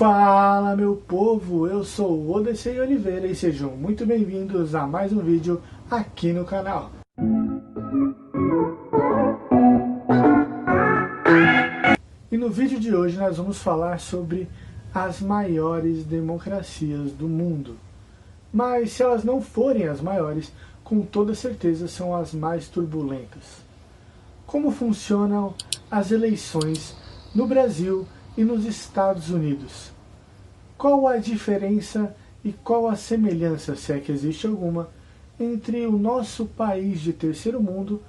Fala meu povo, eu sou o Odessei Oliveira e sejam muito bem-vindos a mais um vídeo aqui no canal. E no vídeo de hoje nós vamos falar sobre as maiores democracias do mundo. Mas se elas não forem as maiores, com toda certeza são as mais turbulentas. Como funcionam as eleições no Brasil e nos Estados Unidos? Qual a diferença e qual a semelhança, se é que existe alguma, entre o nosso país de terceiro mundo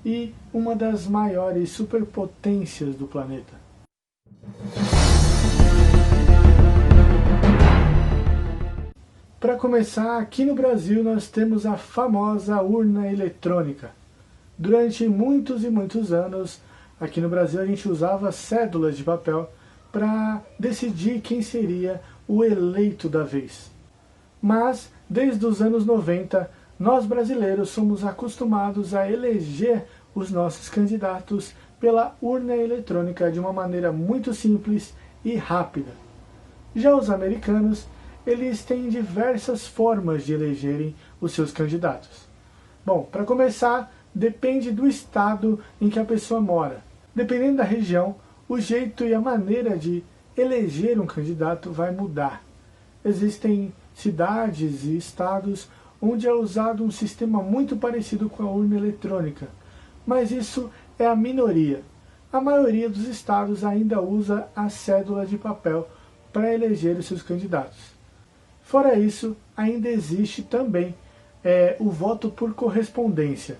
e uma das maiores superpotências do planeta? Para começar, aqui no Brasil nós temos a famosa urna eletrônica. Durante muitos e muitos anos, aqui no Brasil a gente usava cédulas de papel para decidir quem seria o eleito da vez. Mas, desde os anos 90, nós brasileiros somos acostumados a eleger os nossos candidatos pela urna eletrônica de uma maneira muito simples e rápida. Já os americanos, eles têm diversas formas de elegerem os seus candidatos. Bom, para começar, depende do estado em que a pessoa mora. Dependendo da região, o jeito e a maneira de eleger um candidato vai mudar. Existem cidades e estados onde é usado um sistema muito parecido com a urna eletrônica, mas isso é a minoria. A maioria dos estados ainda usa a cédula de papel para eleger os seus candidatos. Fora isso, ainda existe também o voto por correspondência.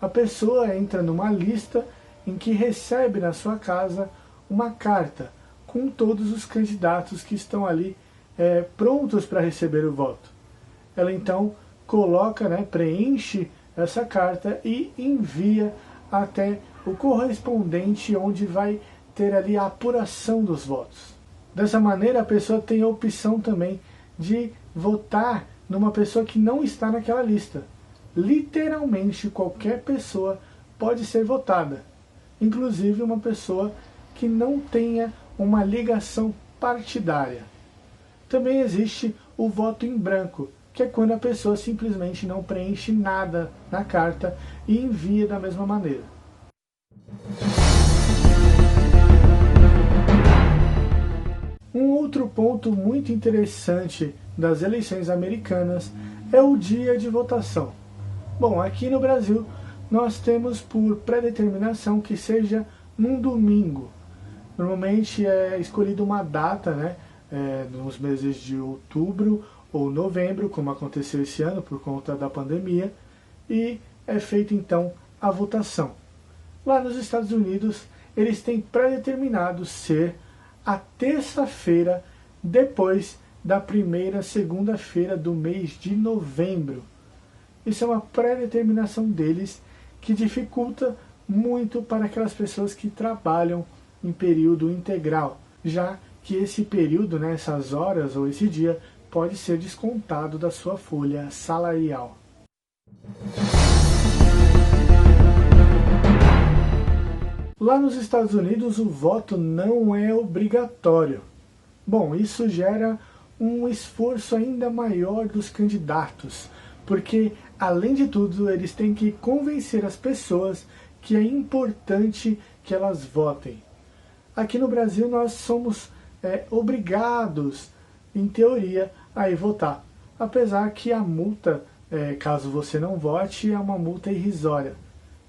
A pessoa entra numa lista em que recebe na sua casa uma carta com todos os candidatos que estão ali prontos para receber o voto. Ela então coloca, preenche essa carta e envia até o correspondente onde vai ter ali a apuração dos votos. Dessa maneira a pessoa tem a opção também de votar numa pessoa que não está naquela lista. Literalmente qualquer pessoa pode ser votada, inclusive uma pessoa que não tenha uma ligação partidária. Também existe o voto em branco, que é quando a pessoa simplesmente não preenche nada na carta e envia da mesma maneira. Um outro ponto muito interessante das eleições americanas é o dia de votação. Bom, aqui no Brasil nós temos por pré-determinação que seja num domingo. Normalmente é escolhida uma data, nos meses de outubro ou novembro, como aconteceu esse ano por conta da pandemia, e é feita então a votação. Lá nos Estados Unidos, eles têm pré-determinado ser a terça-feira depois da primeira segunda-feira do mês de novembro. Isso é uma pré-determinação deles que dificulta muito para aquelas pessoas que trabalham em período integral, já que esse período, essas horas ou esse dia, pode ser descontado da sua folha salarial. Lá nos Estados Unidos o voto não é obrigatório. Bom, isso gera um esforço ainda maior dos candidatos, porque, além de tudo, eles têm que convencer as pessoas que é importante que elas votem. Aqui no Brasil nós somos obrigados, em teoria, a ir votar. Apesar que a multa, caso você não vote, é uma multa irrisória.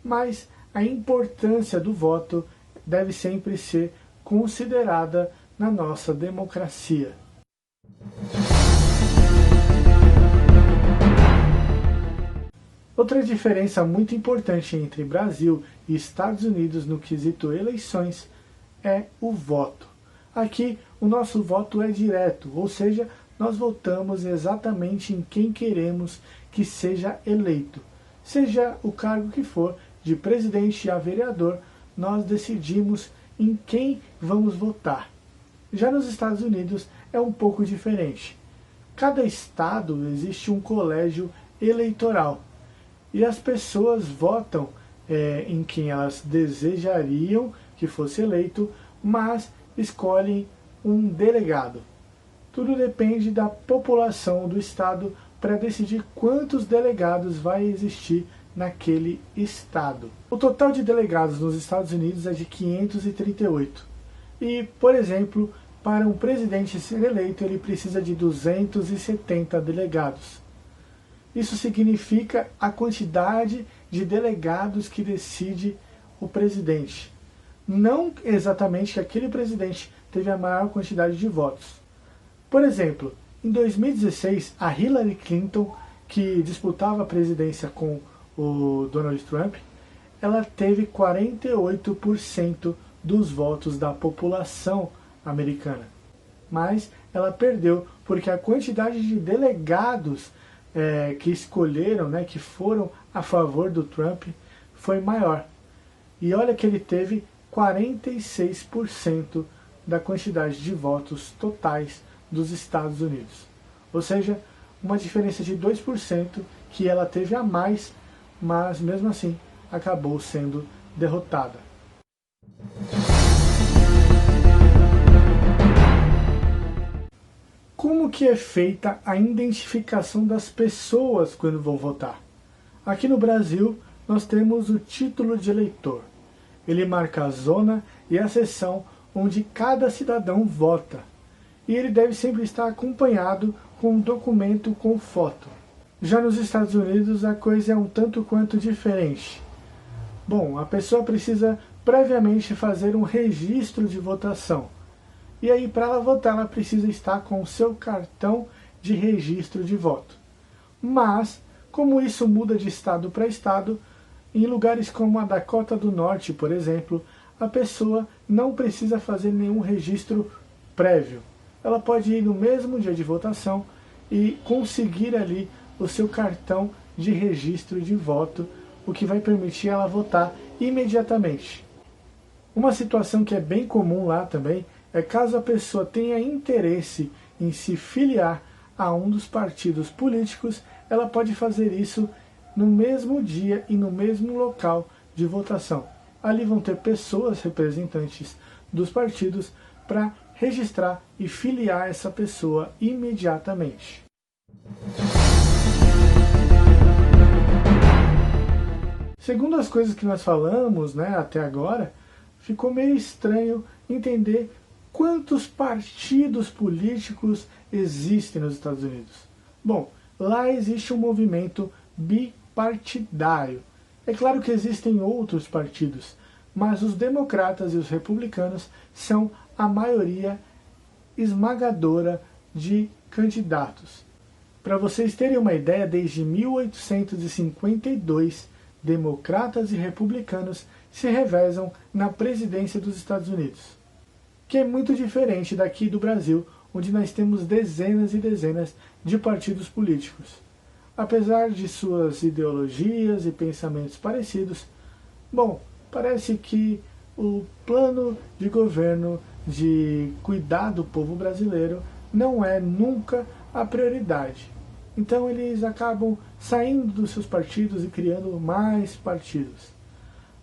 Mas a importância do voto deve sempre ser considerada na nossa democracia. Outra diferença muito importante entre Brasil e Estados Unidos no quesito eleições é o voto. Aqui o nosso voto é direto, ou seja, nós votamos exatamente em quem queremos que seja eleito. Seja o cargo que for, de presidente a vereador, nós decidimos em quem vamos votar. Já nos Estados Unidos é um pouco diferente. Cada estado existe um colégio eleitoral e as pessoas votam em quem elas desejariam que fosse eleito, mas escolhem um delegado. Tudo depende da população do estado para decidir quantos delegados vai existir naquele estado. O total de delegados nos Estados Unidos é de 538. E, por exemplo, para um presidente ser eleito, ele precisa de 270 delegados. Isso significa a quantidade de delegados que decide o presidente. Não exatamente que aquele presidente teve a maior quantidade de votos. Por exemplo, em 2016, a Hillary Clinton, que disputava a presidência com o Donald Trump, ela teve 48% dos votos da população americana. Mas ela perdeu porque a quantidade de delegados que escolheram, que foram a favor do Trump, foi maior. E olha que ele teve 46% da quantidade de votos totais dos Estados Unidos. Ou seja, uma diferença de 2% que ela teve a mais, mas mesmo assim acabou sendo derrotada. Como que é feita a identificação das pessoas quando vão votar? Aqui no Brasil, nós temos o título de eleitor. Ele marca a zona e a seção onde cada cidadão vota. E ele deve sempre estar acompanhado com um documento com foto. Já nos Estados Unidos, a coisa é um tanto quanto diferente. Bom, a pessoa precisa previamente fazer um registro de votação. E aí, para ela votar, ela precisa estar com o seu cartão de registro de voto. Mas, como isso muda de estado para estado, em lugares como a Dakota do Norte, por exemplo, a pessoa não precisa fazer nenhum registro prévio. Ela pode ir no mesmo dia de votação e conseguir ali o seu cartão de registro de voto, o que vai permitir ela votar imediatamente. Uma situação que é bem comum lá também é caso a pessoa tenha interesse em se filiar a um dos partidos políticos, ela pode fazer isso no mesmo dia e no mesmo local de votação. Ali vão ter pessoas representantes dos partidos para registrar e filiar essa pessoa imediatamente. Segundo as coisas que nós falamos, até agora, ficou meio estranho entender quantos partidos políticos existem nos Estados Unidos. Bom, lá existe um movimento bipartidário. É claro que existem outros partidos, mas os democratas e os republicanos são a maioria esmagadora de candidatos. Para vocês terem uma ideia, desde 1852, democratas e republicanos se revezam na presidência dos Estados Unidos, que é muito diferente daqui do Brasil, onde nós temos dezenas e dezenas de partidos políticos. Apesar de suas ideologias e pensamentos parecidos, bom, parece que o plano de governo de cuidar do povo brasileiro não é nunca a prioridade. Então eles acabam saindo dos seus partidos e criando mais partidos.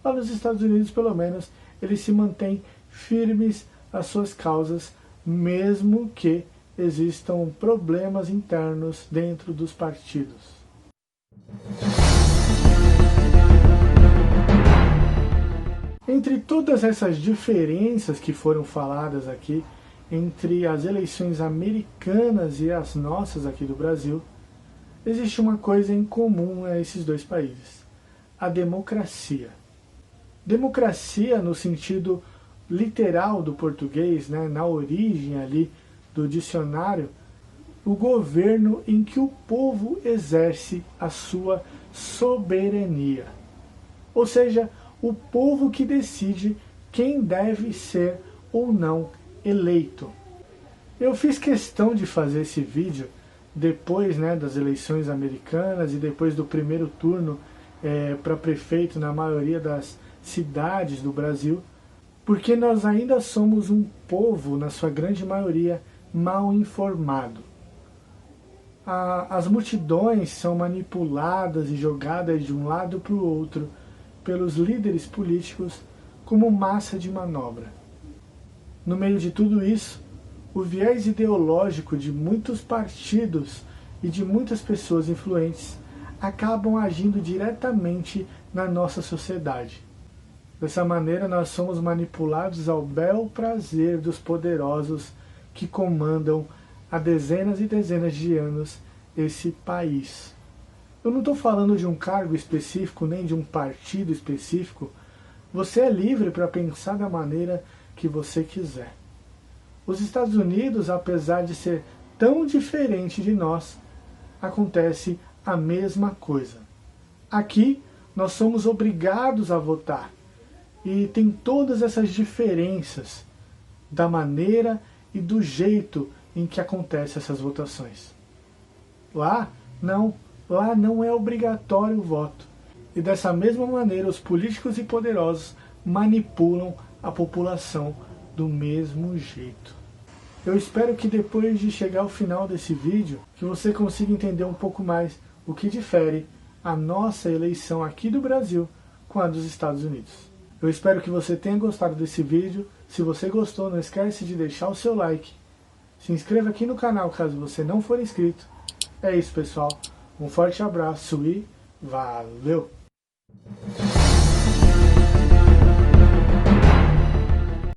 Lá nos Estados Unidos, pelo menos, eles se mantêm firmes às suas causas, mesmo que existam problemas internos dentro dos partidos. Entre todas essas diferenças que foram faladas aqui, entre as eleições americanas e as nossas aqui do Brasil, existe uma coisa em comum a esses dois países: a democracia. Democracia no sentido literal do português, na origem ali do dicionário, o governo em que o povo exerce a sua soberania. Ou seja, o povo que decide quem deve ser ou não eleito. Eu fiz questão de fazer esse vídeo depois das eleições americanas e depois do primeiro turno para prefeito na maioria das cidades do Brasil, porque nós ainda somos um povo, na sua grande maioria, mal informado. As multidões são manipuladas e jogadas de um lado para o outro pelos líderes políticos como massa de manobra. No meio de tudo isso, o viés ideológico de muitos partidos e de muitas pessoas influentes acabam agindo diretamente na nossa sociedade. Dessa maneira, nós somos manipulados ao bel prazer dos poderosos que comandam há dezenas e dezenas de anos esse país. Eu não estou falando de um cargo específico, nem de um partido específico. Você é livre para pensar da maneira que você quiser. Os Estados Unidos, apesar de ser tão diferente de nós, acontece a mesma coisa. Aqui, nós somos obrigados a votar. E tem todas essas diferenças da maneira e do jeito em que acontecem essas votações. Lá não é obrigatório o voto. E dessa mesma maneira, os políticos e poderosos manipulam a população do mesmo jeito. Eu espero que depois de chegar ao final desse vídeo, que você consiga entender um pouco mais o que difere a nossa eleição aqui do Brasil com a dos Estados Unidos. Eu espero que você tenha gostado desse vídeo. Se você gostou, não esquece de deixar o seu like. Se inscreva aqui no canal caso você não for inscrito. É isso, pessoal. Um forte abraço e valeu!